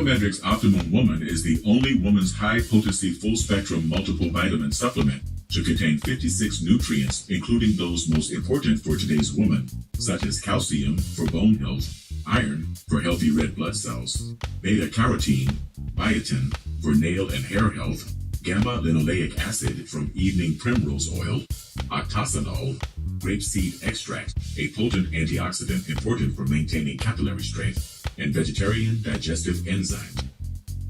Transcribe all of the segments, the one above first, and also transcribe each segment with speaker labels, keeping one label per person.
Speaker 1: Biomedric's Optimum Woman is the only woman's high-potency full-spectrum multiple vitamin supplement to contain 56 nutrients, including those most important for today's woman, such as calcium for bone health, iron for healthy red blood cells, beta-carotene, biotin for nail and hair health, gamma-linoleic acid from evening primrose oil, octasanol, grapeseed extract, a potent antioxidant important for maintaining capillary strength, and vegetarian digestive enzymes.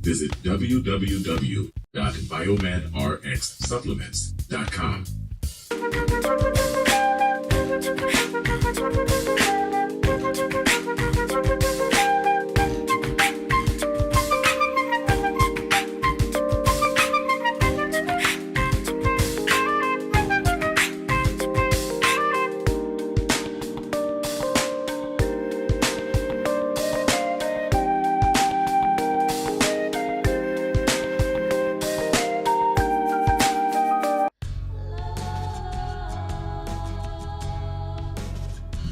Speaker 1: Visit www.biomedrxsupplements.com.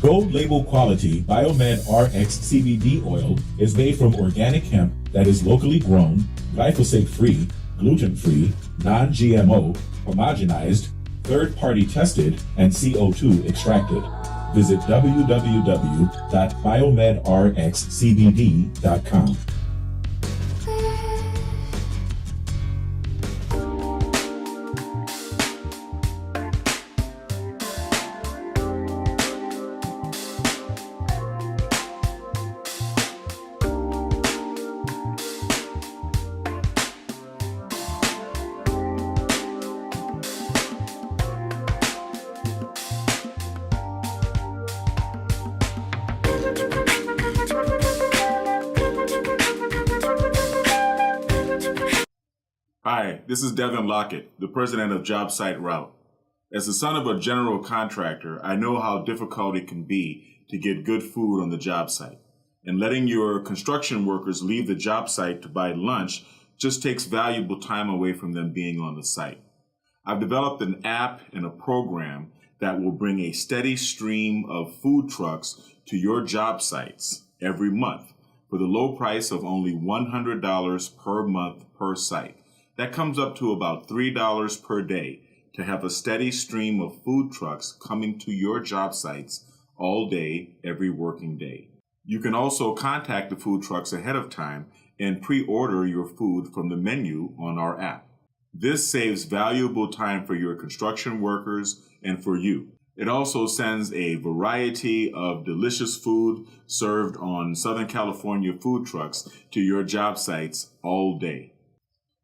Speaker 2: Gold label quality Biomed RX CBD oil is made from organic hemp that is locally grown, glyphosate-free, gluten-free, non-GMO, homogenized, third-party tested, and CO2 extracted. Visit www.biomedrxcbd.com.
Speaker 3: Hi, this is Devin Lockett, the president of JobSite Route. As the son of a general contractor, I know how difficult it can be to get good food on the job site. And letting your construction workers leave the job site to buy lunch just takes valuable time away from them being on the site. I've developed an app and a program that will bring a steady stream of food trucks to your job sites every month for the low price of only $100 per month per site. That comes up to about $3 per day to have a steady stream of food trucks coming to your job sites all day, every working day. You can also contact the food trucks ahead of time and pre-order your food from the menu on our app. This saves valuable time for your construction workers and for you. It also sends a variety of delicious food served on Southern California food trucks to your job sites all day.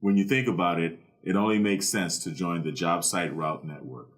Speaker 3: When you think about it, it only makes sense to join the JobSite Route Network.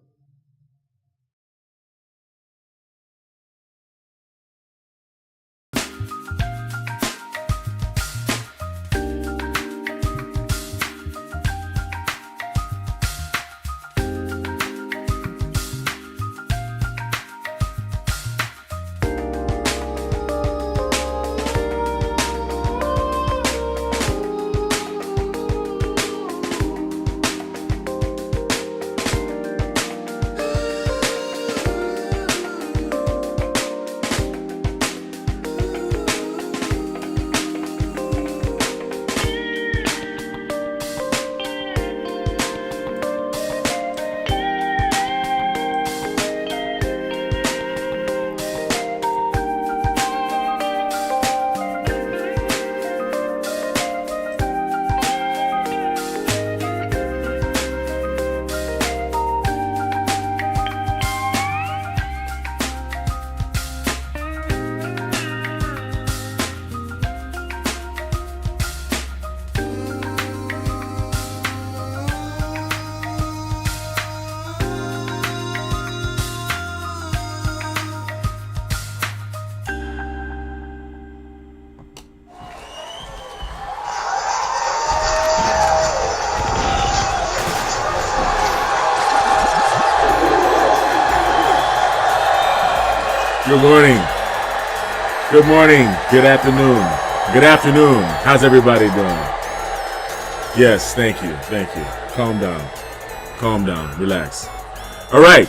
Speaker 4: Good morning. Good morning. Good afternoon. Good afternoon. How's everybody doing? Yes, thank you. Thank you. Calm down. Calm down. Relax. All right.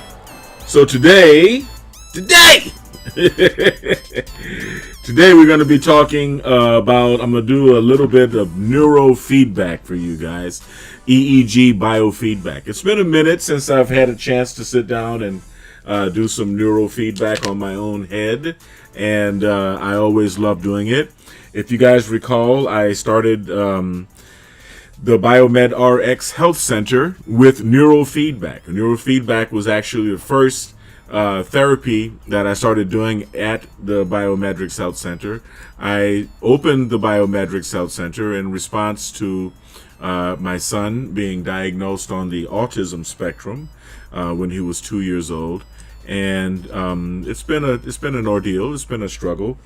Speaker 4: So today, Today we're going to be talking about, I'm going to do a little bit of neurofeedback for you guys. EEG biofeedback. It's been a minute since I've had a chance to sit down and do some neurofeedback on my own head, and I always love doing it. If you guys recall, I started the Biomed RX Health Center with neurofeedback. Neurofeedback was actually the first therapy that I started doing at the Biomedrix Health Center. I opened the Biomedrix Health Center in response to my son being diagnosed on the autism spectrum when he was 2 years old, and it's been an ordeal. It's been a struggle,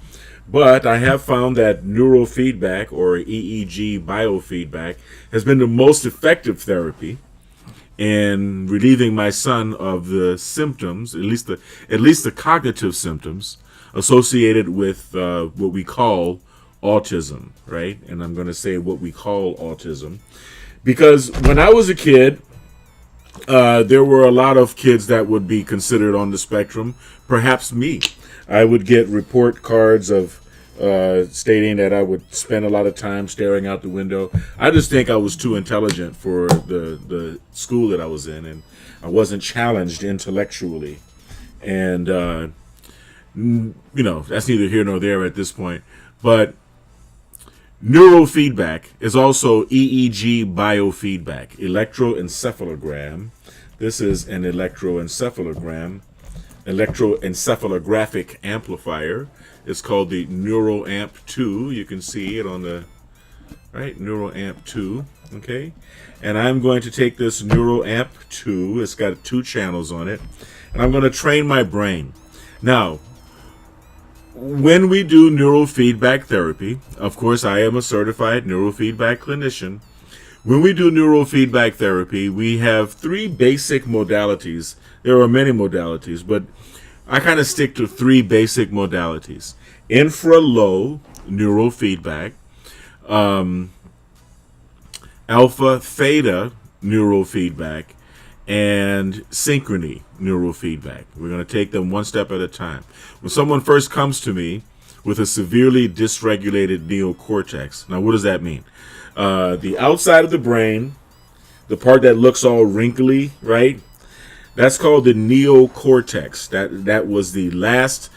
Speaker 4: but I have found that neurofeedback, or EEG biofeedback, has been the most effective therapy in relieving my son of the symptoms, at least the cognitive symptoms associated with what we call autism, right? And I'm going to say what we call autism because when I was a kid, there were a lot of kids that would be considered on the spectrum. Perhaps me. I would get report cards of stating that I would spend a lot of time staring out the window. I just think I was too intelligent for the school that I was in, and I wasn't challenged intellectually. And, that's neither here nor there at this point. But neurofeedback is also EEG biofeedback, electroencephalogram. This is an electroencephalographic amplifier. It's called the NeuroAmp 2. You can see it on the right, NeuroAmp 2. Okay, and I'm going to take this NeuroAmp 2. It's got 2 channels on it, and I'm going to train my brain. Now, when we do neurofeedback therapy, of course, I am a certified neurofeedback clinician. When we do neurofeedback therapy, we have 3 basic modalities. There are many modalities, but I kind of stick to 3 basic modalities. Infra-low neurofeedback, alpha-theta neurofeedback, and Synchrony neurofeedback. We're going to take them one step at a time. When someone first comes to me with a severely dysregulated neocortex, now what does that mean? The outside of the brain, the part that looks all wrinkly, right? That's called the neocortex. That was the latest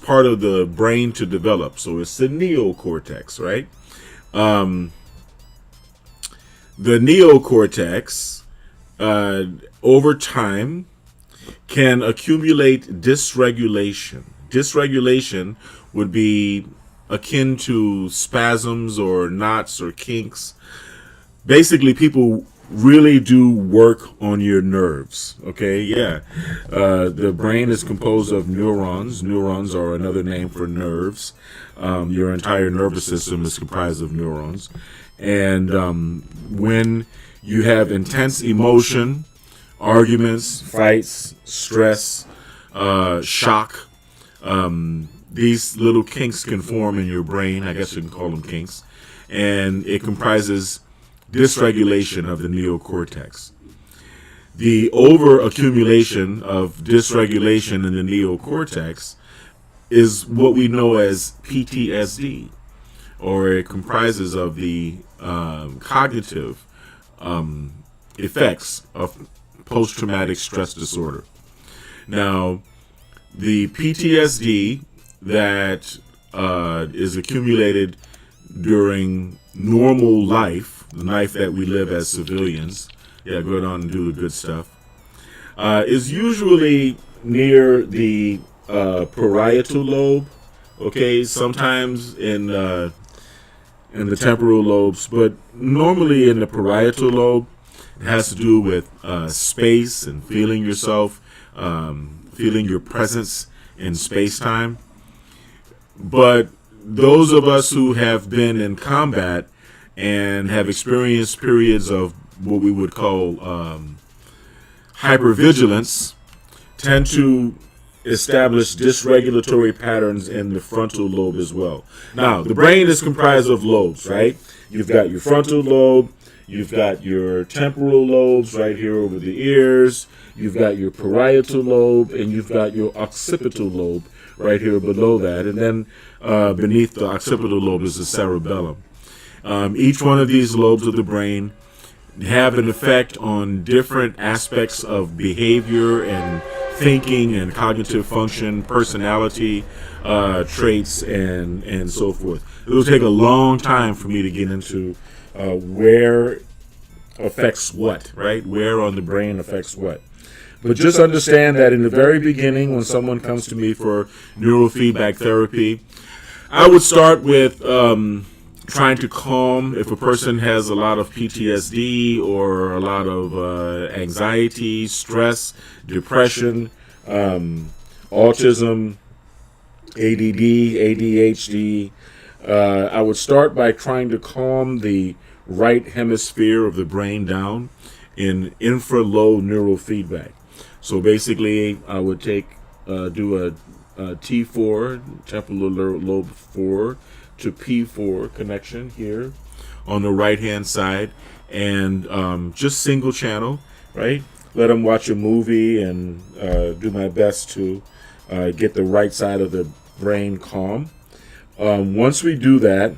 Speaker 4: part of the brain to develop. So it's the neocortex, right? The neocortex, over time, can accumulate dysregulation. Dysregulation would be akin to spasms or knots or kinks. Basically, people really do work on your nerves. Okay, yeah. The brain is composed of neurons. Neurons are another name for nerves. Your entire nervous system is comprised of neurons. And when you have intense emotion, arguments, fights, stress, shock, these little kinks can form in your brain. I guess you can call them kinks. And it comprises dysregulation of the neocortex. The overaccumulation of dysregulation in the neocortex is what we know as PTSD, or it comprises of the cognitive effects of post-traumatic stress disorder. Now, the PTSD that is accumulated during normal life, the life that we live as civilians, go on and do the good stuff, is usually near the parietal lobe. Okay, sometimes in the temporal lobes, but normally in the parietal lobe. It has to do with space and feeling yourself, feeling your presence in space-time. But those of us who have been in combat and have experienced periods of what we would call hypervigilance tend to establish dysregulatory patterns in the frontal lobe as well. Now, the brain is comprised of lobes, right? You've got your frontal lobe, You've got your temporal lobes right here over the ears. You've got your parietal lobe, and you've got your occipital lobe right here below that. And then beneath the occipital lobe is the cerebellum. Each one of these lobes of the brain have an effect on different aspects of behavior and thinking and cognitive function, personality traits, and so forth. It will take a long time for me to get into where affects what, right? Where on the brain affects what. But just understand that in the very beginning, when someone comes to me for neurofeedback therapy, I would start with trying to calm if a person has a lot of PTSD or a lot of anxiety, stress, depression, autism, ADD, ADHD. I would start by trying to calm the right hemisphere of the brain down in infra-low neurofeedback. So basically, I would do a T4, temporal lobe 4, to P4 connection here on the right-hand side, and just single channel, right? Let them watch a movie and do my best to get the right side of the brain calm. Once we do that,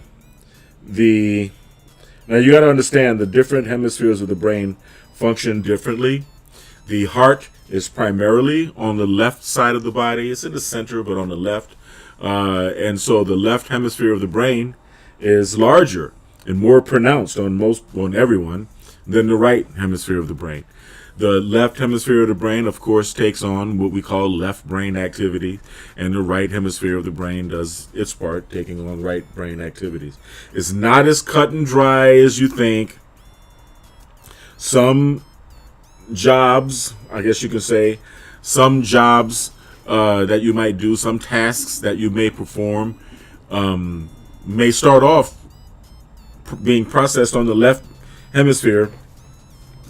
Speaker 4: now you got to understand the different hemispheres of the brain function differently. The heart is primarily on the left side of the body. It's in the center, but on the left. And so the left hemisphere of the brain is larger and more pronounced on everyone than the right hemisphere of the brain. The left hemisphere of the brain, of course, takes on what we call left brain activity, and the right hemisphere of the brain does its part, taking on right brain activities. It's not as cut and dry as you think. Some jobs, I guess you could say, that you might do, some tasks that you may perform, may start off being processed on the left hemisphere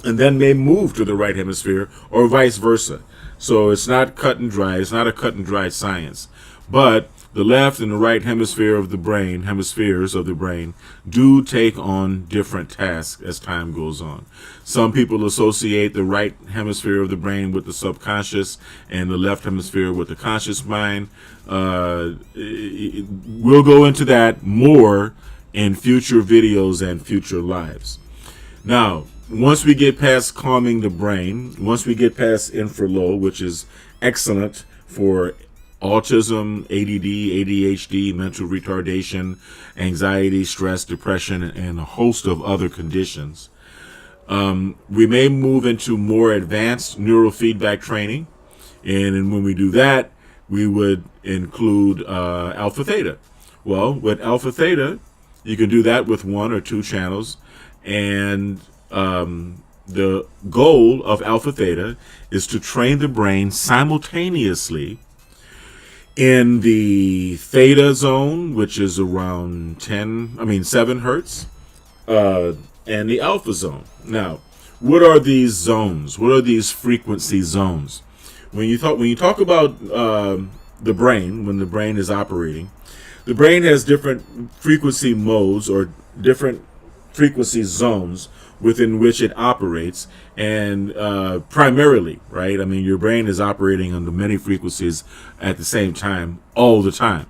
Speaker 4: and then may move to the right hemisphere, or vice versa. So it's not cut and dry. It's not a cut and dry science. But the left and the right hemispheres of the brain do take on different tasks as time goes on. Some people associate the right hemisphere of the brain with the subconscious and the left hemisphere with the conscious mind. We'll go into that more in future videos and future lives. Now, once we get past calming the brain, once we get past infra-low, which is excellent for autism, ADD, ADHD, mental retardation, anxiety, stress, depression, and a host of other conditions, we may move into more advanced neurofeedback training. And when we do that, we would include alpha theta. Well, with alpha theta, you can do that with 1 or 2 channels. And the goal of alpha theta is to train the brain simultaneously in the theta zone, which is around 7 hertz, and the alpha zone. Now, what are these zones? What are these frequency zones? When you talk about the brain, when the brain is operating, the brain has different frequency modes or different frequency zones within which it operates, and primarily, right? I mean, your brain is operating under many frequencies at the same time, all the time.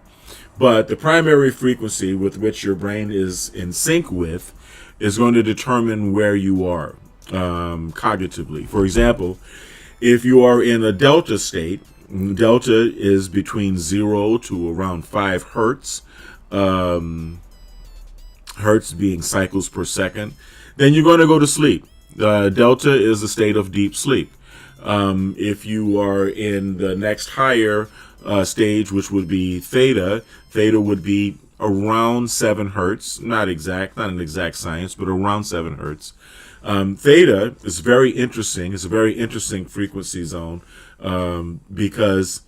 Speaker 4: But the primary frequency with which your brain is in sync with is going to determine where you are cognitively. For example, if you are in a delta state, delta is between 0 to around 5 hertz, hertz being cycles per second, then you're going to go to sleep. Delta is a state of deep sleep. If you are in the next higher stage, which would be theta, theta would be around 7 hertz, not an exact science, but around 7 hertz. Theta is very interesting. It's a very interesting frequency zone because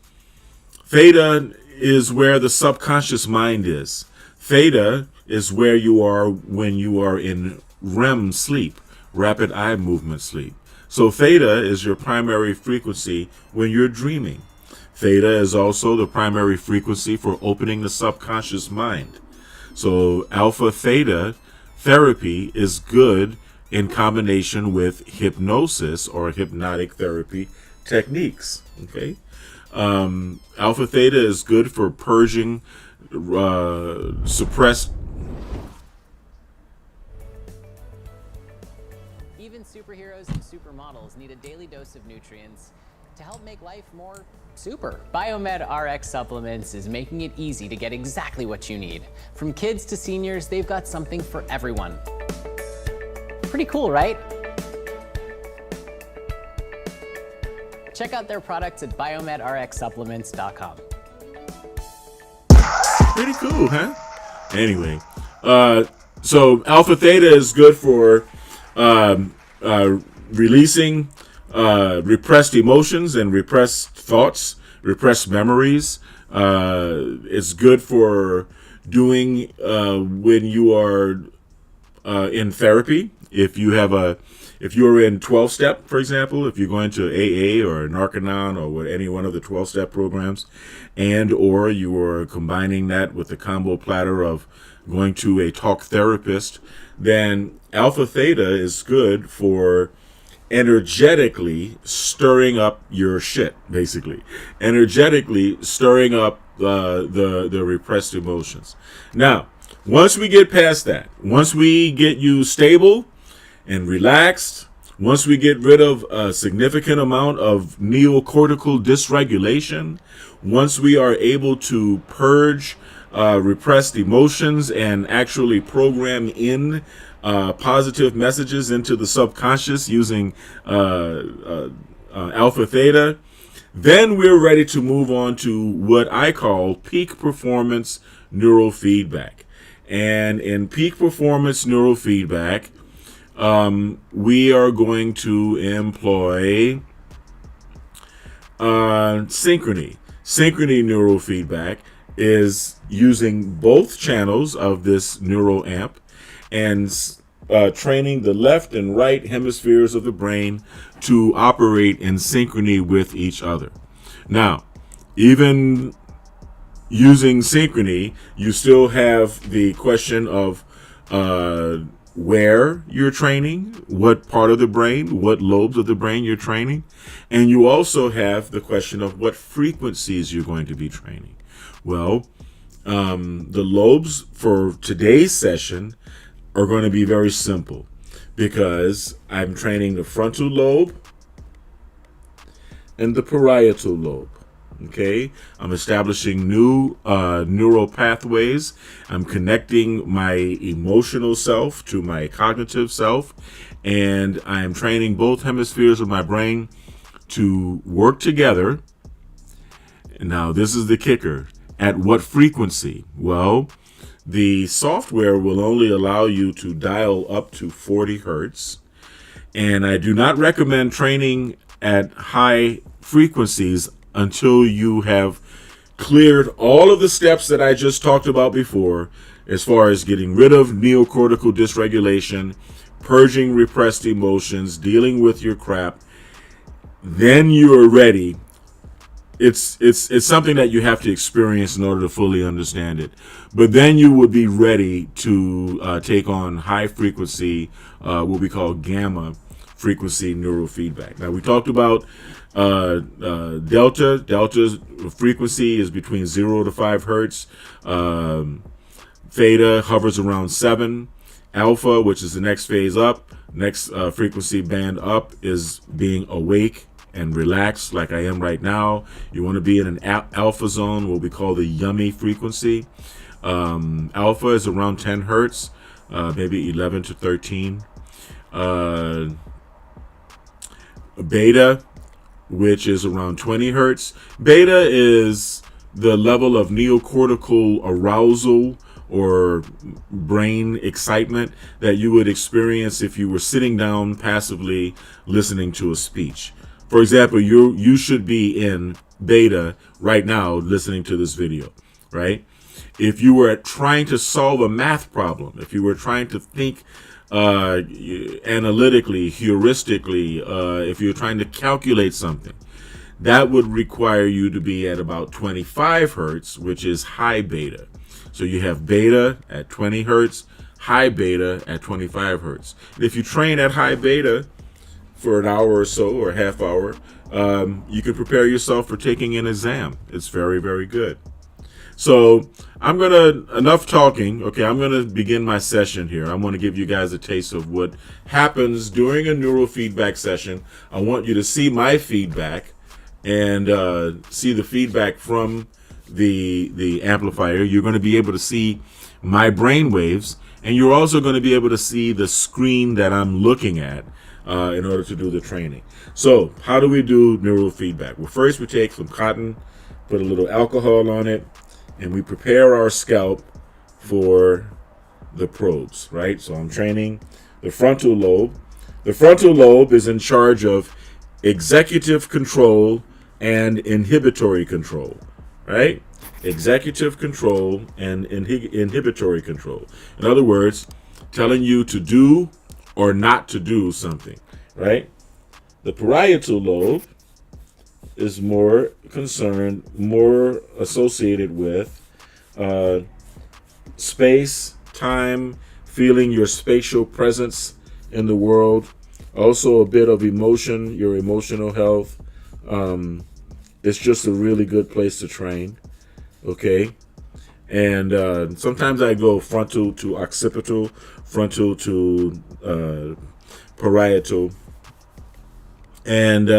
Speaker 4: theta is where the subconscious mind is. Theta is where you are when you are in REM sleep, rapid eye movement sleep. So theta is your primary frequency when you're dreaming. Theta is also the primary frequency for opening the subconscious mind. So alpha theta therapy is good in combination with hypnosis or hypnotic therapy techniques. Okay. Alpha theta is good for purging suppressed.
Speaker 5: Even superheroes and supermodels need a daily dose of nutrients to help make life more super. Biomed RX Supplements is making it easy to get exactly what you need. From kids to seniors, they've got something for everyone. Pretty cool, right? Check out their products at biomedrxsupplements.com.
Speaker 4: Pretty cool, huh? Anyway, so alpha theta is good for releasing repressed emotions and repressed thoughts, repressed memories. It's good for doing when you are in therapy. If you're in 12-step, for example, if you're going to AA or Narconon or any one of the 12-step programs, and or you are combining that with the combo platter of going to a talk therapist, then alpha theta is good for energetically stirring up your shit, basically. Energetically stirring up the repressed emotions. Now, once we get past that, once we get you stable and relaxed, once we get rid of a significant amount of neocortical dysregulation, once we are able to purge repressed emotions and actually program in positive messages into the subconscious using alpha theta, then we're ready to move on to what I call peak performance neurofeedback. And in peak performance neurofeedback, we are going to employ Synchrony. Synchrony neurofeedback is using both channels of this neuroamp and training the left and right hemispheres of the brain to operate in synchrony with each other. Now, even using synchrony, you still have the question of where you're training, what part of the brain, what lobes of the brain you're training, and you also have the question of what frequencies you're going to be training. Well, the lobes for today's session are going to be very simple because I'm training the frontal lobe and the parietal lobe. Okay, I'm establishing new neural pathways. I'm connecting my emotional self to my cognitive self, and I'm training both hemispheres of my brain to work together. Now, this is the kicker. At what frequency? Well, the software will only allow you to dial up to 40 hertz, and I do not recommend training at high frequencies until you have cleared all of the steps that I just talked about before, as far as getting rid of neocortical dysregulation, purging repressed emotions, dealing with your crap. Then you are ready. It's something that you have to experience in order to fully understand it. But then you would be ready to take on high frequency, what we call gamma frequency neurofeedback. Now, we talked about delta. Delta's frequency is between 0 to 5 hertz. Theta hovers around 7. Alpha, which is the next phase up, next frequency band up, is being awake and relaxed like I am right now. You want to be in an alpha zone, what we call the yummy frequency. Alpha is around 10 hertz, maybe 11 to 13. Beta, which is around 20 hertz. Beta is the level of neocortical arousal or brain excitement that you would experience if you were sitting down passively listening to a speech. For example, you should be in beta right now listening to this video, right? If you were trying to solve a math problem, if you were trying to think analytically, heuristically, if you're trying to calculate something, that would require you to be at about 25 hertz, which is high beta. So you have beta at 20 hertz, high beta at 25 hertz. And if you train at high beta for an hour or so, or a half hour, you can prepare yourself for taking an exam. It's very, very good. So enough talking. Okay, I'm gonna begin my session here. I want to give you guys a taste of what happens during a neurofeedback session. I want you to see my feedback and see the feedback from the amplifier. You're going to be able to see my brain waves, and you're also going to be able to see the screen that I'm looking at in order to do the training. So how do we do neurofeedback? Well, first we take some cotton, put a little alcohol on it, and we prepare our scalp for the probes, right? So I'm training the frontal lobe. The frontal lobe is in charge of executive control and inhibitory control, right? Executive control and inhibitory control. In other words, telling you to do or not to do something, right? The parietal lobe is more associated with space, time, feeling your spatial presence in the world. Also a bit of emotion, your emotional health. It's just a really good place to train, okay? And sometimes I go frontal to occipital, frontal to parietal. And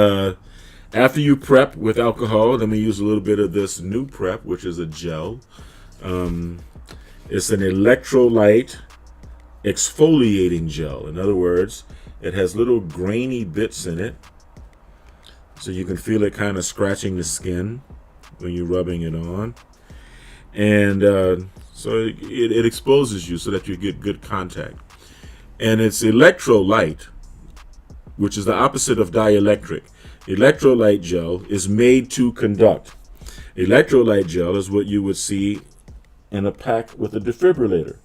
Speaker 4: after you prep with alcohol, then we use a little bit of this new prep, which is a gel. It's an electrolyte exfoliating gel. In other words, it has little grainy bits in it, so you can feel it kind of scratching the skin when you're rubbing it on. And so it exposes you so that you get good contact. And it's electrolyte, which is the opposite of dielectric. Electrolyte gel is made to conduct. Electrolyte gel is what you would see in a pack with a defibrillator,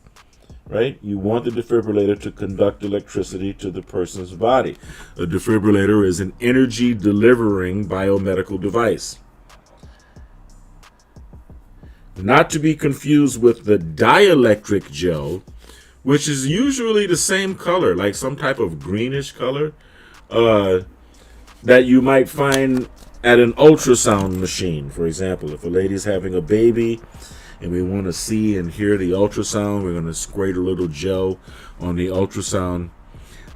Speaker 4: right? You want the defibrillator to conduct electricity to the person's body. A defibrillator is an energy delivering biomedical device. Not to be confused with the dielectric gel, which is usually the same color, like some type of greenish color, that you might find at an ultrasound machine. For example, if a lady's having a baby and we want to see and hear the ultrasound, we're going to squirt a little gel on the ultrasound.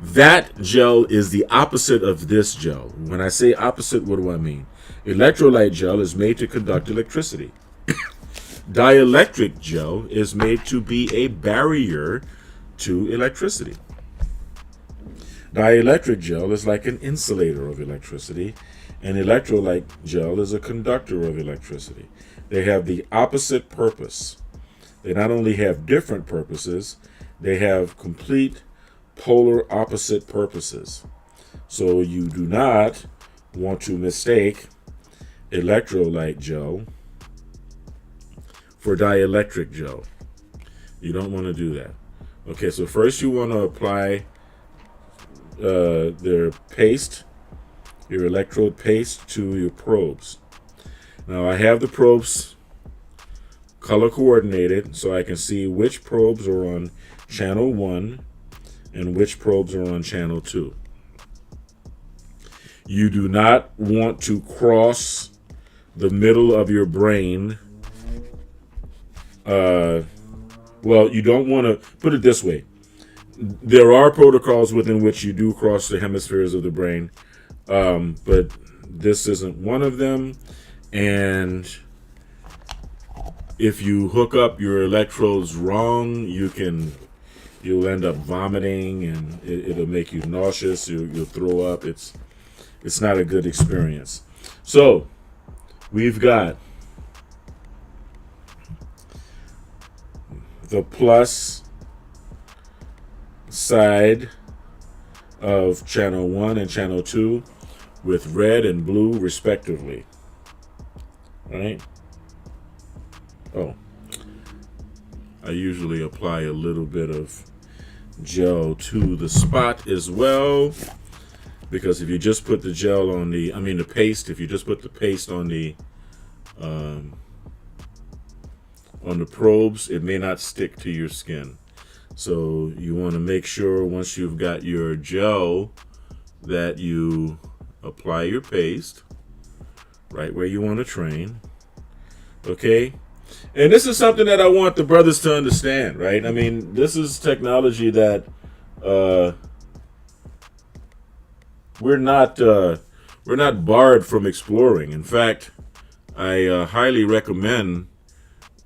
Speaker 4: That gel is the opposite of this gel. When I say opposite, what do I mean? Electrolyte gel is made to conduct electricity. Dielectric gel is made to be a barrier to electricity. Dielectric gel is like an insulator of electricity, and electrolyte gel is a conductor of electricity. They have the opposite purpose. They not only have different purposes, they have complete polar opposite purposes. So you do not want to mistake electrolyte gel for dielectric gel. You don't want to do that. Okay, so first you want to apply their paste, your electrode paste, to your probes. Now I have the probes color coordinated so I can see which probes are on channel 1 and which probes are on channel 2. You do not want to cross the middle of your brain. Well, you don't want to, put it this way. There are protocols within which you do cross the hemispheres of the brain, but this isn't one of them. And if you hook up your electrodes wrong, you'll end up vomiting, and it'll make you nauseous. You'll throw up. It's not a good experience. So we've got the plus side of channel 1 and channel 2 with red and blue respectively. Right? Oh, I usually apply a little bit of gel to the spot as well, because if you just put the gel on the paste, if you just put the paste on the probes, it may not stick to your skin. So you want to make sure once you've got your gel that you apply your paste right where you want to train. Okay? And this is something that I want the brothers to understand, right? I mean, this is technology that we're not barred from exploring. In fact, I highly recommend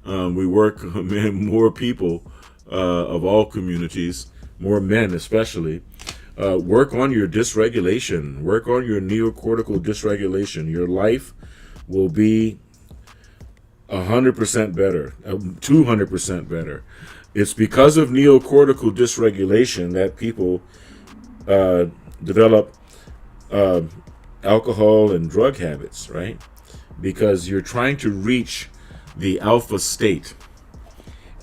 Speaker 4: we work more people of all communities, more men especially, work on your dysregulation, work on your neocortical dysregulation. Your life will be 100% better, 200% better. It's because of neocortical dysregulation that people develop alcohol and drug habits, right? Because you're trying to reach the alpha state.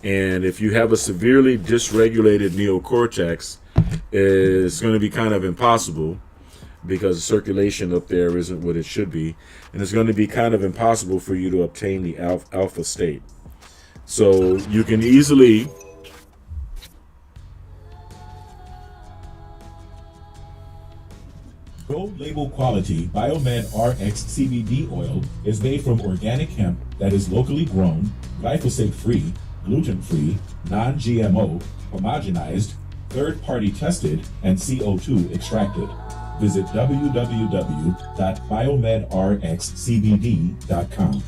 Speaker 4: And if you have a severely dysregulated neocortex, it's going to be kind of impossible because the circulation up there isn't what it should be. And it's going to be kind of impossible for you to obtain the alpha state. So you can easily
Speaker 2: Gold label quality Biomed RX CBD oil is made from organic hemp that is locally grown, glyphosate free, gluten free, non-GMO, homogenized, third-party tested, and CO2 extracted. Visit www.biomedrxcbd.com.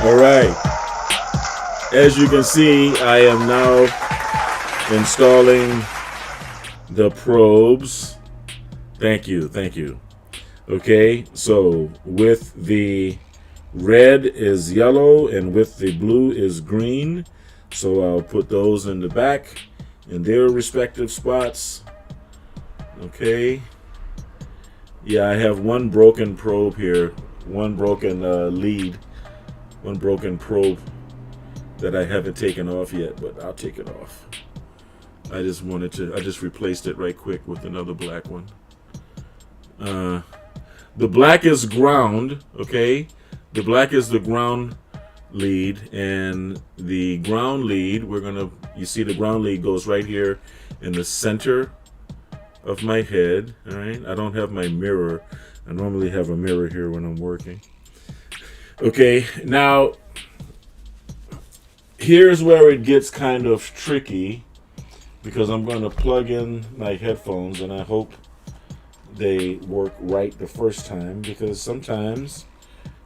Speaker 4: All right. As you can see, I am now installing the probes. Thank you. Okay, so with the red is yellow and with the blue is green. So I'll put those in the back in their respective spots. Okay. Yeah, I have one broken probe here, one broken lead, one broken probe that I haven't taken off yet, but I'll take it off. I just replaced it right quick with another black one. The black is ground, okay? The black is the ground lead, and the ground lead, you see the ground lead goes right here in the center of my head, all right? I don't have my mirror. I normally have a mirror here when I'm working. Okay, now, here's where it gets kind of tricky, because I'm going to plug in my headphones, and I hope they work right the first time, because sometimes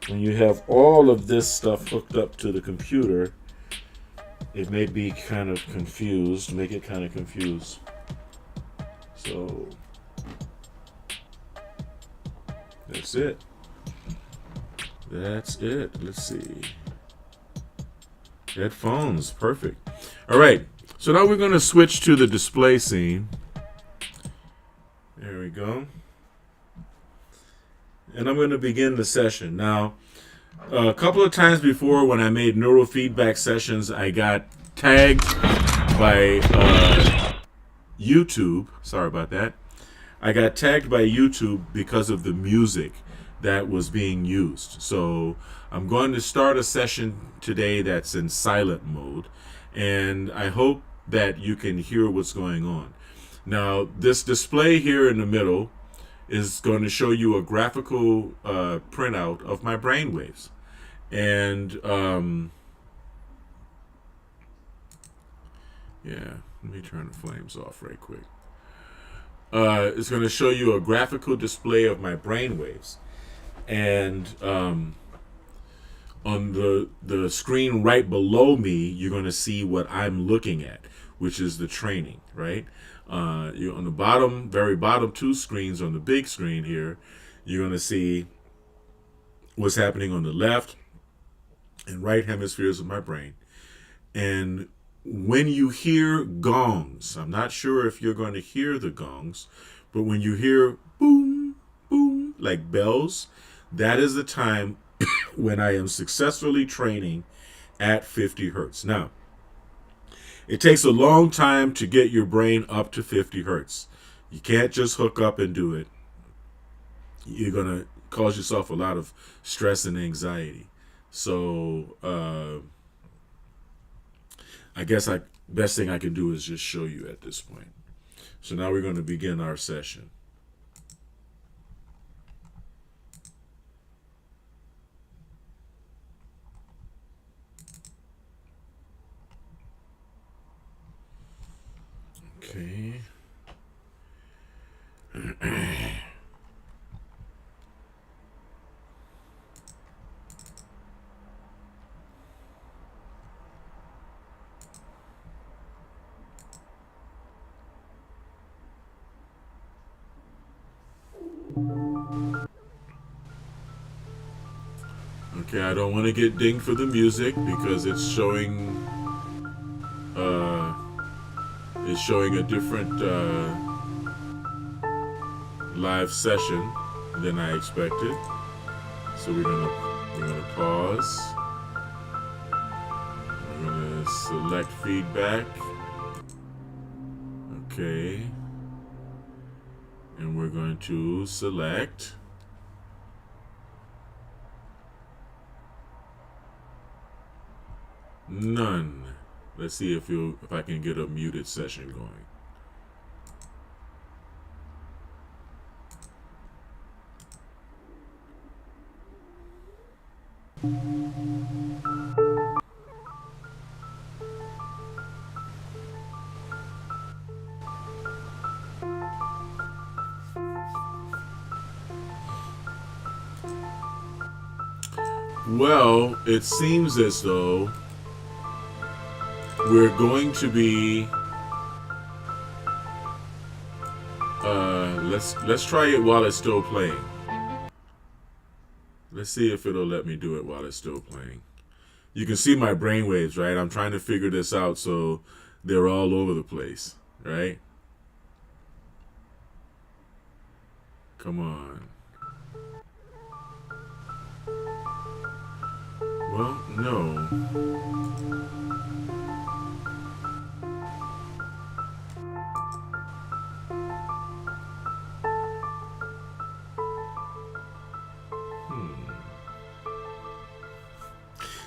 Speaker 4: when you have all of this stuff hooked up to the computer, it may be kind of confused, make it kind of confused. So that's it. Let's see. Headphones, perfect. All right, so now we're going to switch to the display scene. There we go. And I'm going to begin the session. Now, a couple of times before when I made neurofeedback sessions, I got tagged by YouTube. Sorry about that. I got tagged by YouTube because of the music that was being used. So I'm going to start a session today that's in silent mode, and I hope that you can hear what's going on. Now, this display here in the middle is going to show you a graphical printout of my brainwaves. And yeah, let me turn the flames off right quick. It's going to show you a graphical display of my brainwaves. And on the screen right below me, you're going to see what I'm looking at, which is the training, right? You're on the bottom, very bottom two screens on the big screen here. You're going to see what's happening on the left and right hemispheres of my brain. And when you hear gongs, I'm not sure if you're going to hear the gongs, but when you hear boom, boom, like bells, that is the time when I am successfully training at 50 hertz. Now, it takes a long time to get your brain up to 50 hertz. You can't just hook up and do it. You're going to cause yourself a lot of stress and anxiety. So I guess best thing I can do is just show you at this point. So now we're going to begin our session. Okay. Okay, I don't want to get dinged for the music because it's showing a different live session than I expected. So we're gonna pause. We're gonna select feedback. Okay. And we're going to select none. Let's see if I can get a muted session going. Well, it seems as though we're going to be let's try it while it's still playing. Let's see if it'll let me do it while it's still playing. You can see my brainwaves, right? I'm trying to figure this out so they're all over the place, right? Come on. Well, no.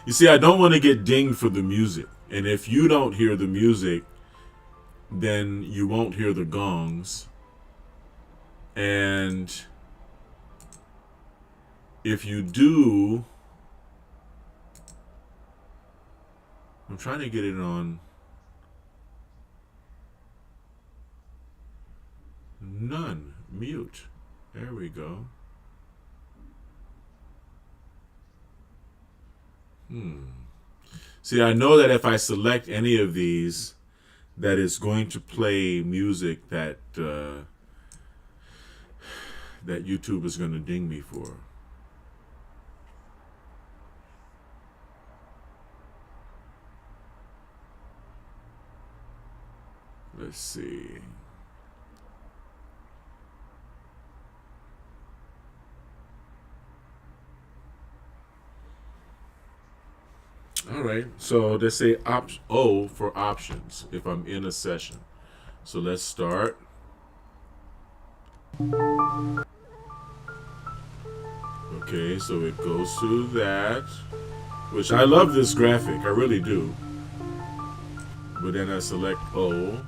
Speaker 4: You see, I don't want to get dinged for the music. And if you don't hear the music, then you won't hear the gongs. And if you do, I'm trying to get it on none, mute. There we go. See, I know that if I select any of these, that it's going to play music that that YouTube is going to ding me for. Let's see. All right, so they say O for options if I'm in a session. So let's start. Okay, so it goes to that, which I love this graphic, I really do. But then I select O.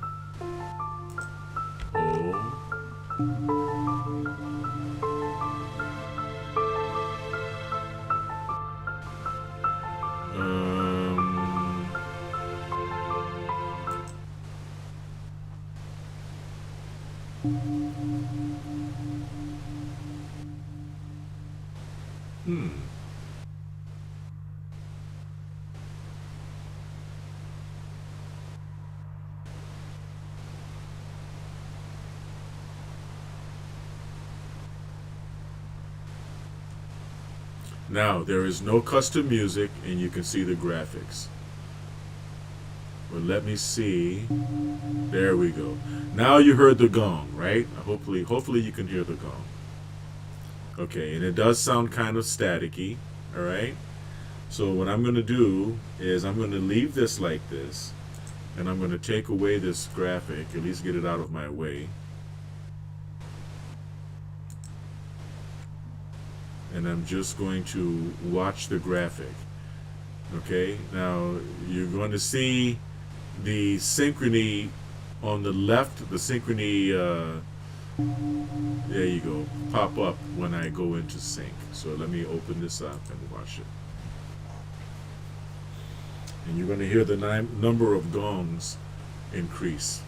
Speaker 4: Now, there is no custom music, and you can see the graphics. But let me see. There we go. Now you heard the gong, right? Hopefully you can hear the gong. Okay, and it does sound kind of staticky, all right? So what I'm going to do is I'm going to leave this like this, and I'm going to take away this graphic, at least get it out of my way. And I'm just going to watch the graphic. Okay, now you're going to see the Synchrony on the left, the Synchrony, there you go, pop up when I go into sync. So let me open this up and watch it. And you're going to hear the number of gongs increase.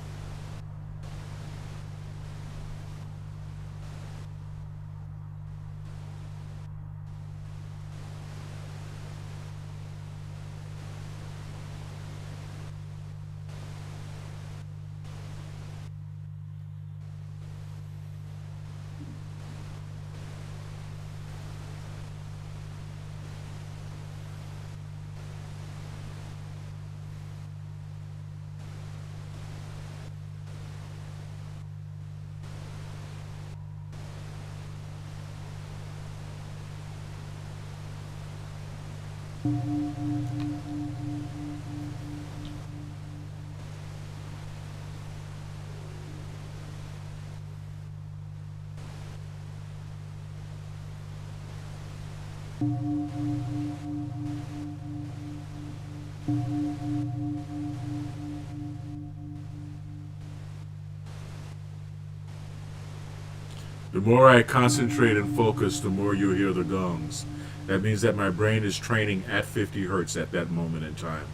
Speaker 4: The more I concentrate and focus, the more you'll hear the gongs. That means that my brain is training at 50 hertz at that moment in time.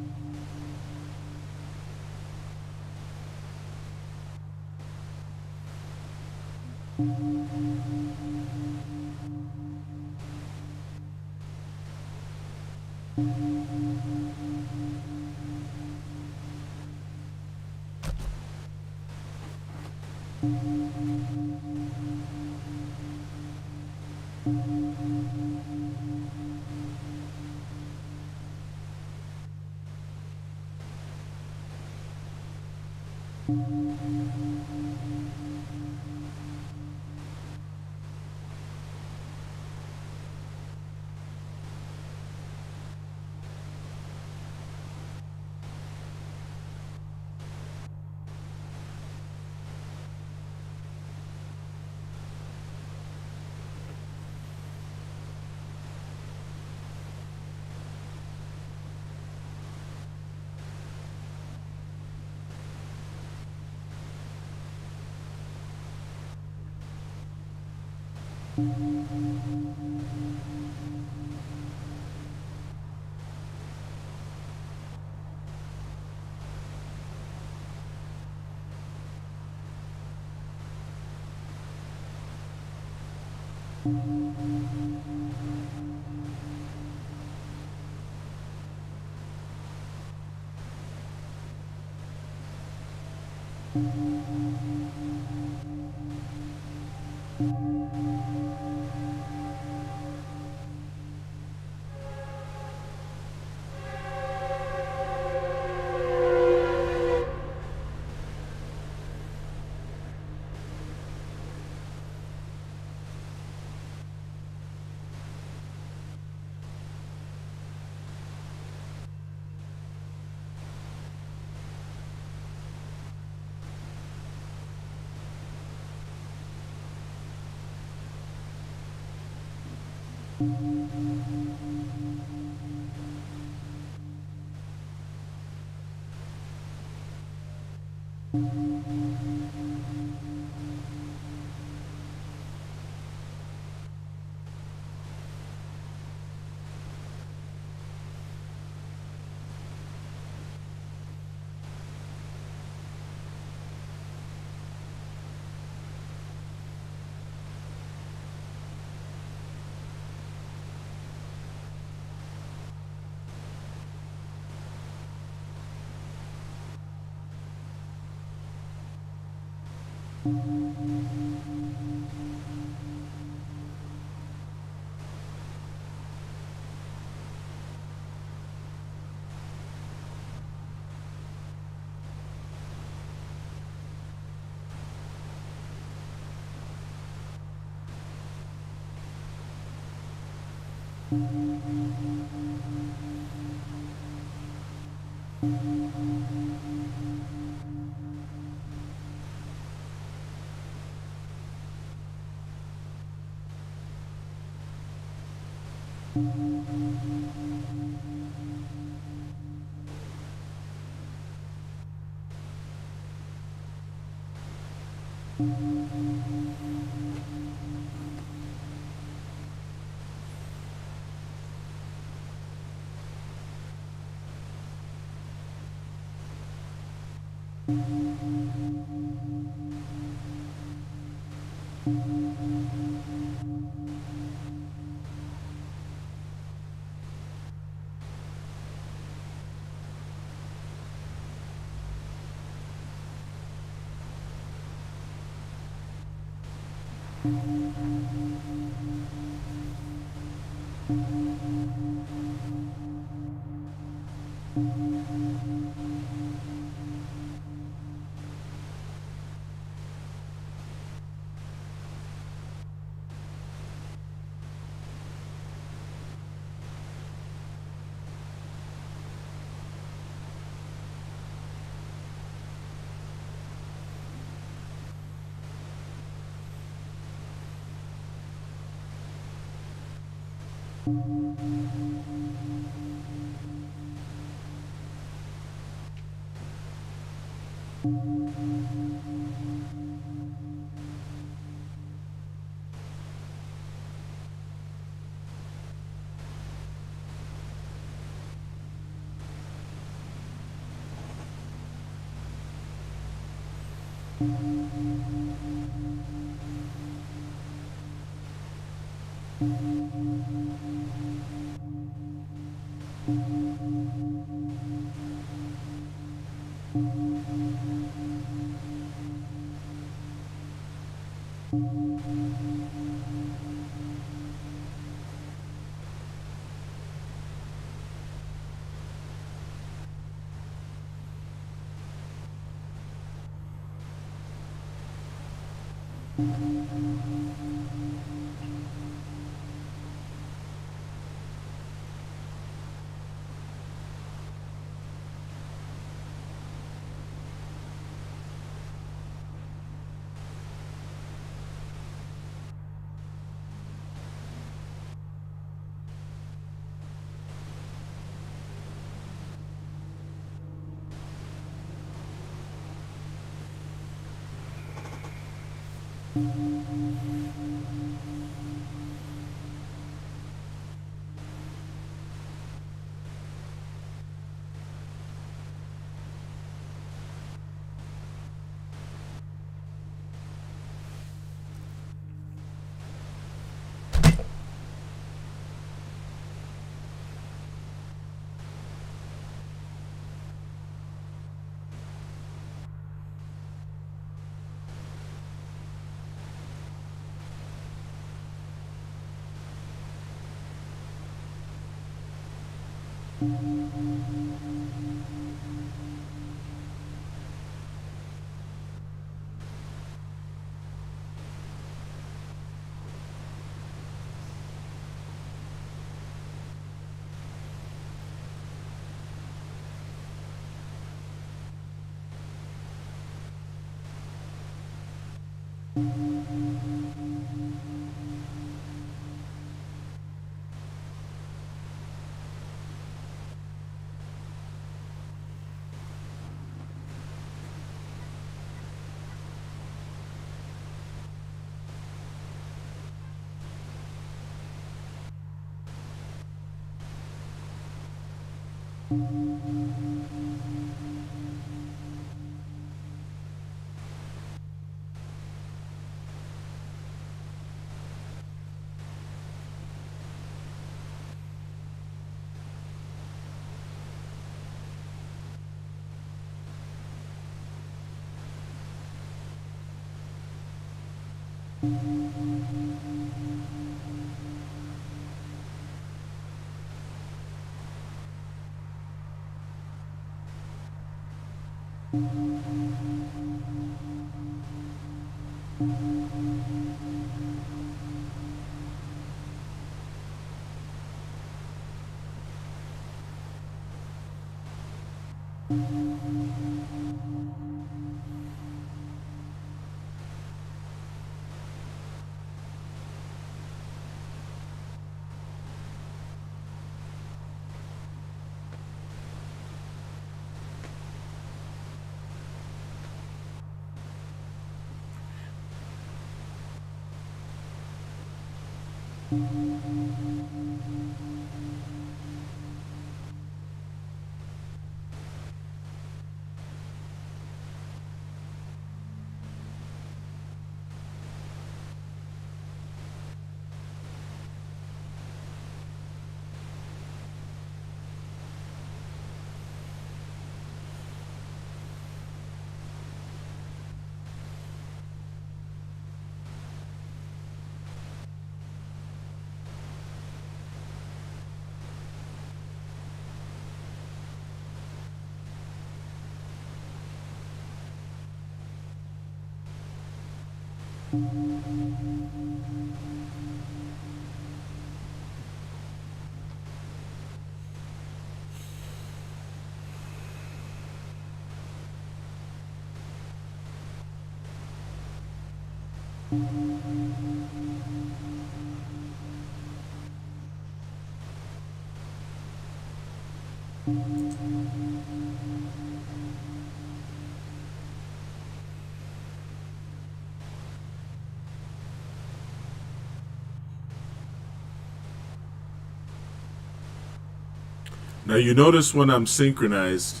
Speaker 4: Now you notice when I'm synchronized,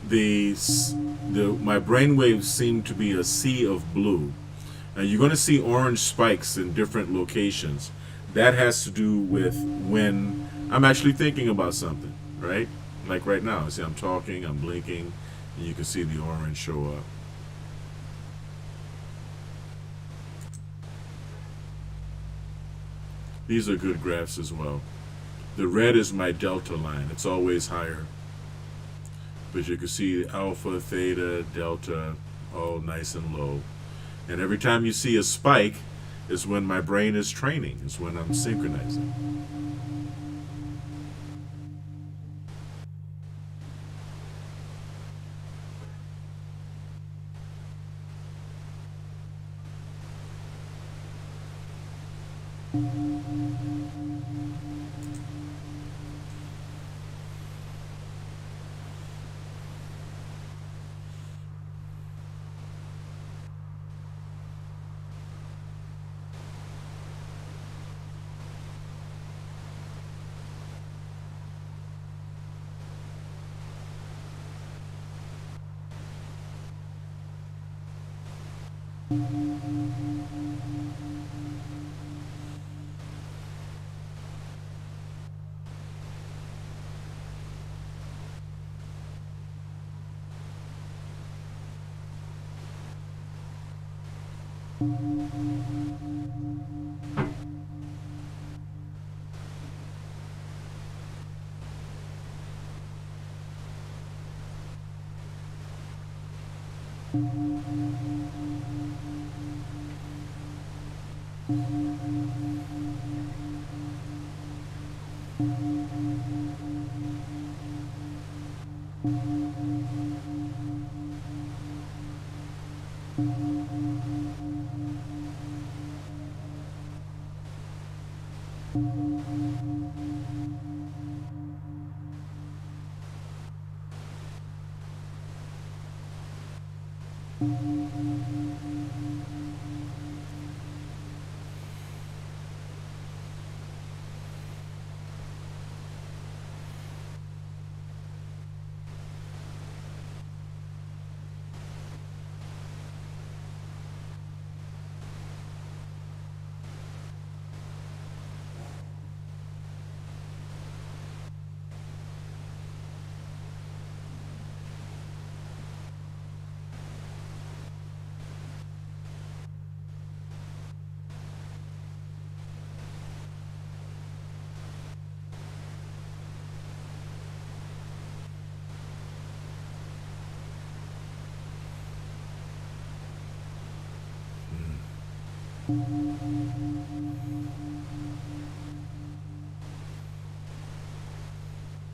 Speaker 4: my brain waves seem to be a sea of blue. Now you're going to see orange spikes in different locations. That has to do with when I'm actually thinking about something, right? Like right now, see I'm talking, I'm blinking, and you can see the orange show up. These are good graphs as well. The red is my delta line. It's always higher. But you can see alpha, theta, delta, all nice and low. And every time you see a spike is when my brain is training, is when I'm synchronizing.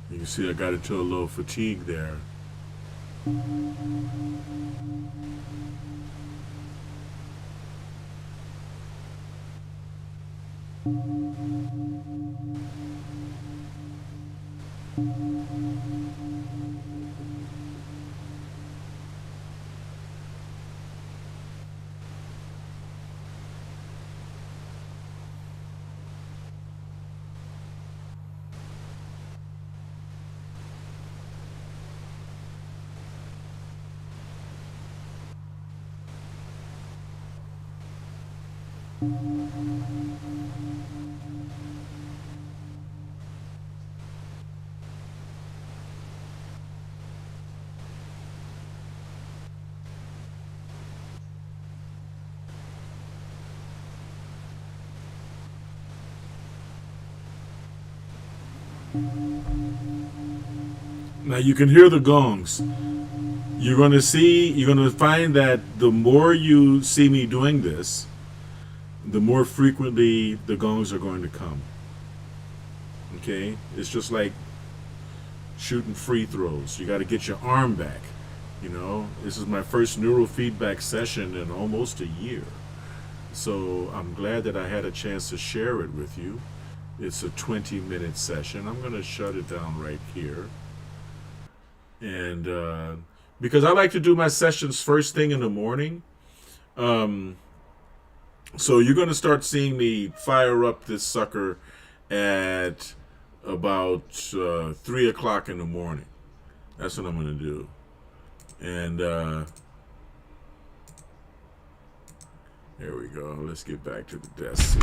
Speaker 4: You can see I got into a little fatigue there. Now you can hear the gongs. You're going to find that the more you see me doing this, the more frequently the gongs are going to come. Okay? It's just like shooting free throws. You got to get your arm back. You know, this is my first neurofeedback session in almost a year. So I'm glad that I had a chance to share it with you. It's a 20-minute session. I'm going to shut it down right here. And because I like to do my sessions first thing in the morning. So you're going to start seeing me fire up this sucker at about 3 o'clock in the morning. That's what I'm going to do. And there we go. Let's get back to the desk.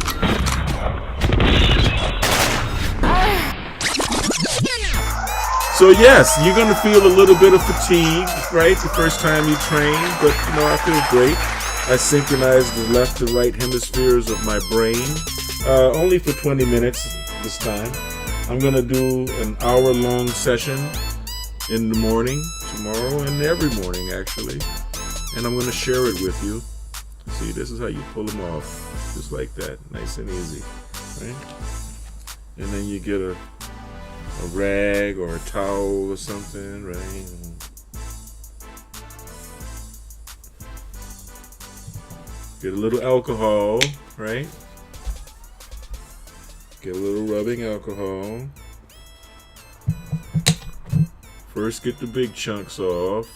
Speaker 4: So yes, you're going to feel a little bit of fatigue, right? The first time you train, but you know, I feel great. I synchronize the left and right hemispheres of my brain, only for 20 minutes this time. I'm going to do an hour-long session in the morning, tomorrow, and every morning, actually. And I'm going to share it with you. See, this is how you pull them off, just like that, nice and easy, right? And then you get a rag or a towel or something, right? Get a little alcohol, right? Get a little rubbing alcohol. First, get the big chunks off.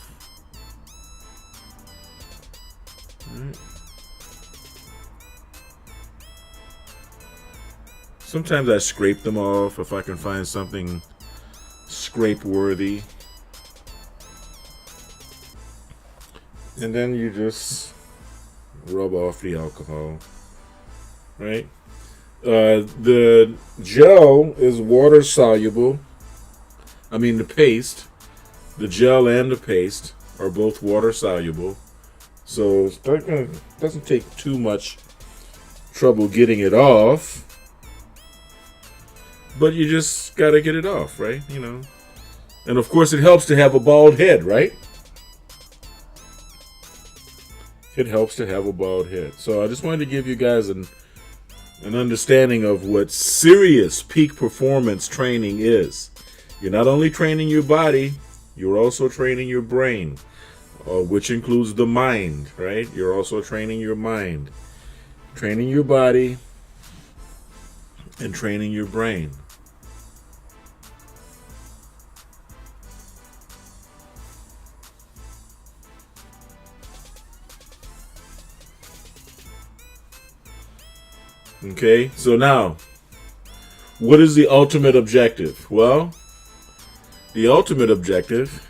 Speaker 4: Right. Sometimes I scrape them off if I can find something scrape-worthy. And then you just rub off the alcohol, right? The gel is water soluble. I mean, the paste, the gel and the paste are both water soluble. So it doesn't take too much trouble getting it off. But you just got to get it off, right? You know. And of course, it helps to have a bald head, right? It helps to have a bald head. So I just wanted to give you guys an understanding of what serious peak performance training is. You're not only training your body, you're also training your brain, which includes the mind, right? You're also training your mind, training your body, and training your brain. Okay, so now, what is the ultimate objective? Well, the ultimate objective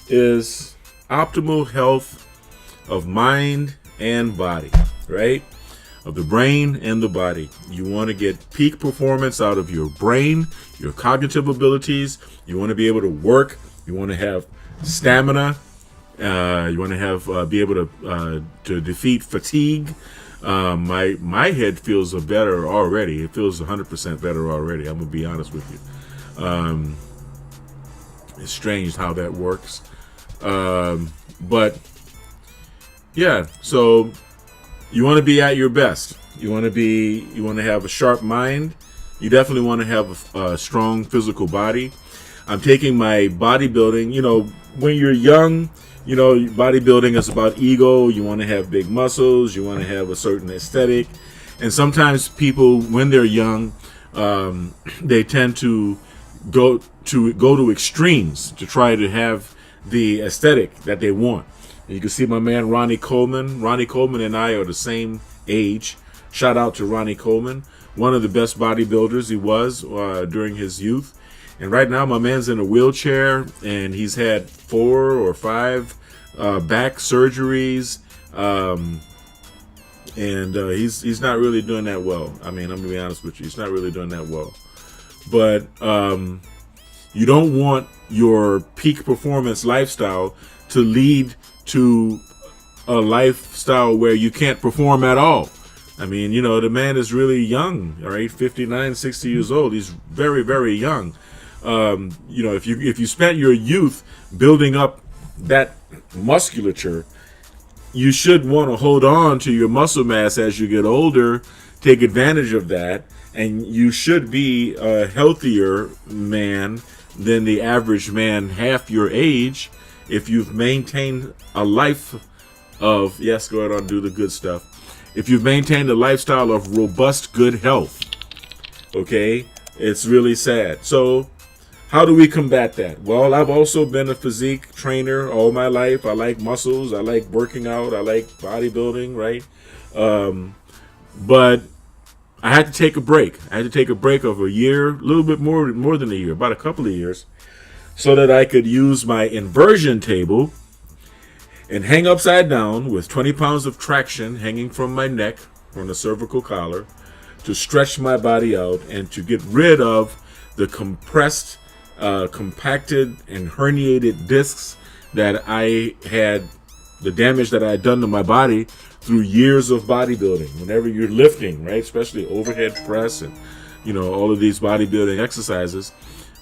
Speaker 4: is optimal health of mind and body, right? Of the brain and the body. You want to get peak performance out of your brain, your cognitive abilities. You want to be able to work. You want to have stamina. You want to have be able to defeat fatigue. My head feels better already. It feels 100% better already. I'm gonna be honest with you. It's strange how that works, but yeah. So you want to be at your best. You want to have a sharp mind. You definitely want to have a strong physical body. I'm taking my bodybuilding, when you're young, bodybuilding is about ego. You want to have big muscles. You want to have a certain aesthetic. And sometimes people, when they're young, they tend to go to extremes to try to have the aesthetic that they want. You can see my man Ronnie Coleman. Ronnie Coleman and I are the same age. Shout out to Ronnie Coleman, one of the best bodybuilders he was during his youth. And right now my man's in a wheelchair, and he's had 4 or 5 back surgeries, and he's not really doing that well. I mean, I'm gonna be honest with you, he's not really doing that well. But you don't want your peak performance lifestyle to lead to a lifestyle where you can't perform at all. I mean, the man is really young, all right, 59, 60 years old. He's very, very young. If you spent your youth building up that musculature, you should want to hold on to your muscle mass as you get older, take advantage of that, and you should be a healthier man than the average man half your age if you've maintained a life of, yes, go ahead and do the good stuff. If you've maintained a lifestyle of robust, good health, okay, it's really sad. So how do we combat that? Well, I've also been a physique trainer all my life. I like muscles. I like working out. I like bodybuilding, right? But I had to take a break. I had to take a break of a year, a little bit more than a year, about a couple of years, so that I could use my inversion table and hang upside down with 20 pounds of traction hanging from my neck, from the cervical collar, to stretch my body out and to get rid of the compressed, compacted, and herniated discs that I had, the damage that I had done to my body through years of bodybuilding. Whenever you're lifting, right, especially overhead press and, all of these bodybuilding exercises,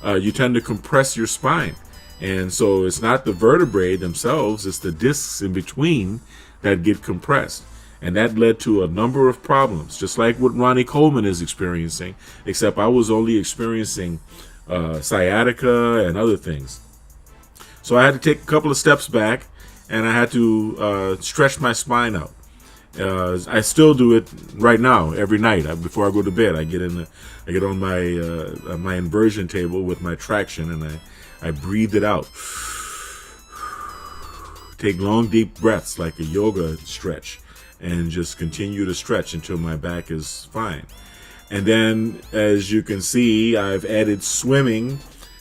Speaker 4: you tend to compress your spine. And so it's not the vertebrae themselves, it's the discs in between that get compressed. And that led to a number of problems, just like what Ronnie Coleman is experiencing, except I was only experiencing sciatica and other things. So I had to take a couple of steps back, and I had to stretch my spine out. I still do it right now every night before I go to bed. I get on my inversion table with my traction, and I breathe it out. Take long, deep breaths like a yoga stretch, and just continue to stretch until my back is fine. And then, as you can see, I've added swimming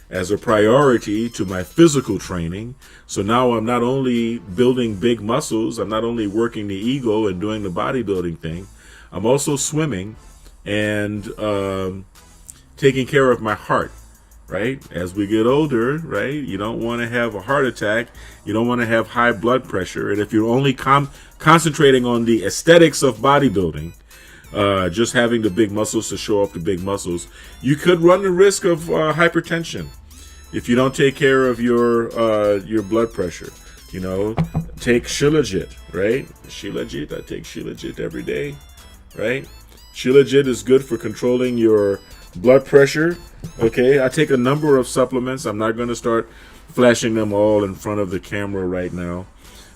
Speaker 4: as a priority to my physical training. So now I'm not only building big muscles, I'm not only working the ego and doing the bodybuilding thing, I'm also swimming and taking care of my heart, right? As we get older, right, you don't want to have a heart attack, you don't want to have high blood pressure, and if you're only concentrating on the aesthetics of bodybuilding, just having the big muscles to show off the big muscles, you could run the risk of hypertension if you don't take care of your blood pressure. Take Shilajit, right? Shilajit, I take Shilajit every day, right? Shilajit is good for controlling your blood pressure. Okay, I take a number of supplements. I'm not going to start flashing them all in front of the camera right now,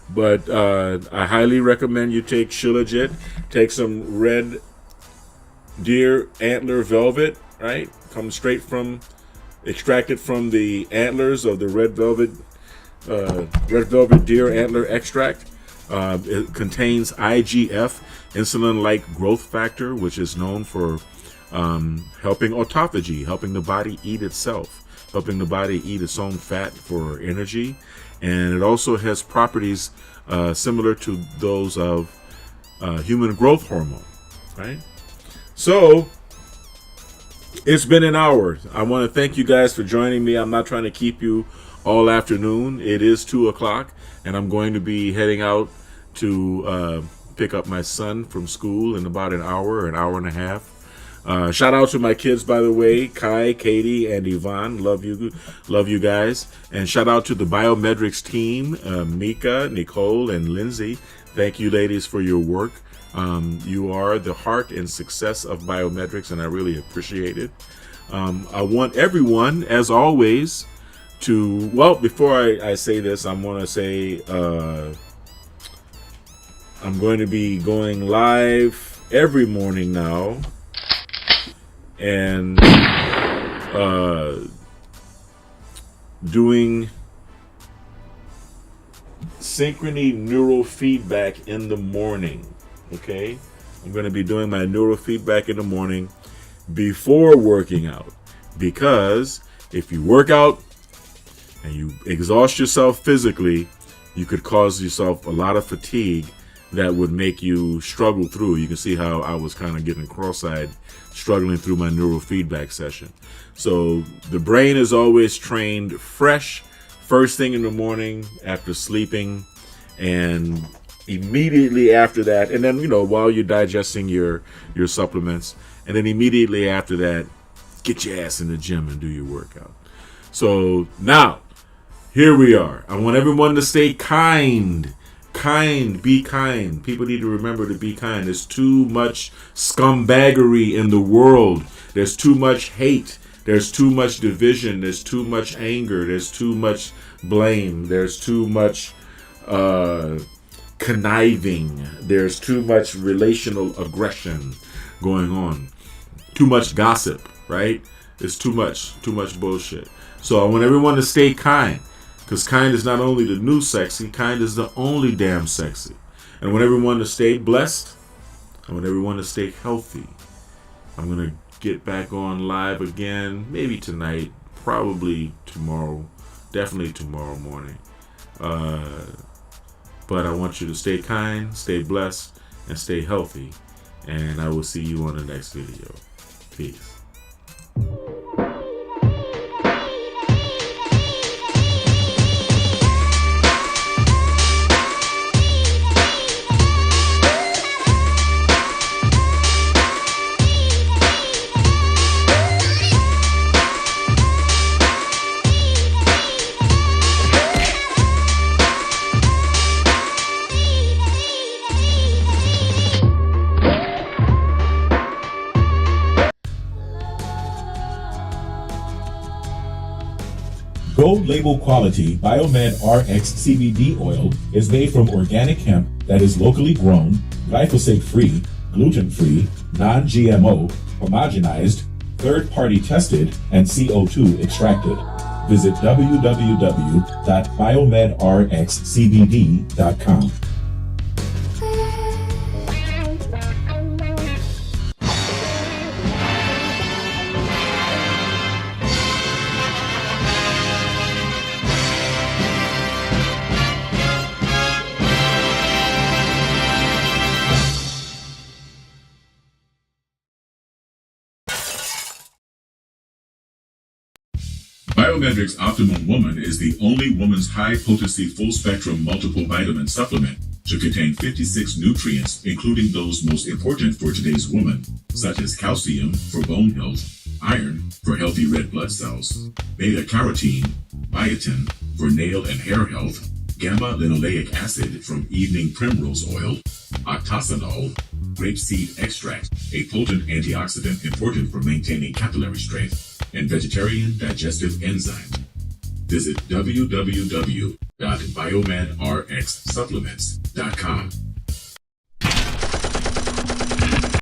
Speaker 4: but I highly recommend you take Shilajit. Take some red deer antler velvet, right? Comes straight from, extracted from the antlers of the red velvet deer antler extract. It contains IGF, insulin-like growth factor, which is known for helping autophagy, helping the body eat itself, helping the body eat its own fat for energy. And it also has properties similar to those of human growth hormone, right? So it's been an hour. I want to thank you guys for joining me. I'm not trying to keep you all afternoon. It is 2:00, and I'm going to be heading out to pick up my son from school in about an hour and a half. Shout out to my kids, by the way, Kai, Katie, and Yvonne. Love you guys. And shout out to the Biometrics team, Mika, Nicole, and Lindsay. Thank you, ladies, for your work. You are the heart and success of biometrics, and I really appreciate it. I want everyone, as always, to, well, before I say this, I'm going to say I'm going to be going live every morning now, and doing Synchrony NeuroFeedback in the morning. Okay, I'm going to be doing my NeuroFeedback in the morning before working out, because if you work out and you exhaust yourself physically, you could cause yourself a lot of fatigue that would make you struggle through. You can see how I was kind of getting cross-eyed, struggling through my neurofeedback session. So the brain is always trained fresh first thing in the morning after sleeping, and immediately after that, and then, while you're digesting your supplements, and then immediately after that, get your ass in the gym and do your workout. So now, here we are. I want everyone to stay kind. Be kind. People need to remember to be kind. There's too much scumbaggery in the world. There's too much hate. There's too much division. There's too much anger. There's too much blame. There's too much conniving. There's too much relational aggression going on. Too much gossip, right? It's too much bullshit. So I want everyone to stay kind. Because kind is not only the new sexy, kind is the only damn sexy. And I want everyone to stay blessed. I want everyone to stay healthy. I'm going to get back on live again, maybe tonight, probably tomorrow, definitely tomorrow morning. But I want you to stay kind, stay blessed, and stay healthy. And I will see you on the next video. Peace.
Speaker 2: Gold label quality Biomed RX CBD oil is made from organic hemp that is locally grown, glyphosate-free, gluten-free, non-GMO, homogenized, third-party tested, and CO2 extracted. Visit www.biomedrxcbd.com.
Speaker 1: Biometrics Optimum Woman is the only woman's high-potency full-spectrum multiple vitamin supplement to contain 56 nutrients, including those most important for today's woman, such as calcium for bone health, iron for healthy red blood cells, beta-carotene, biotin for nail and hair health, gamma-linoleic acid from evening primrose oil, octasanol, grapeseed extract, a potent antioxidant important for maintaining capillary strength, and vegetarian digestive enzymes. Visit www.biomedrxsupplements.com.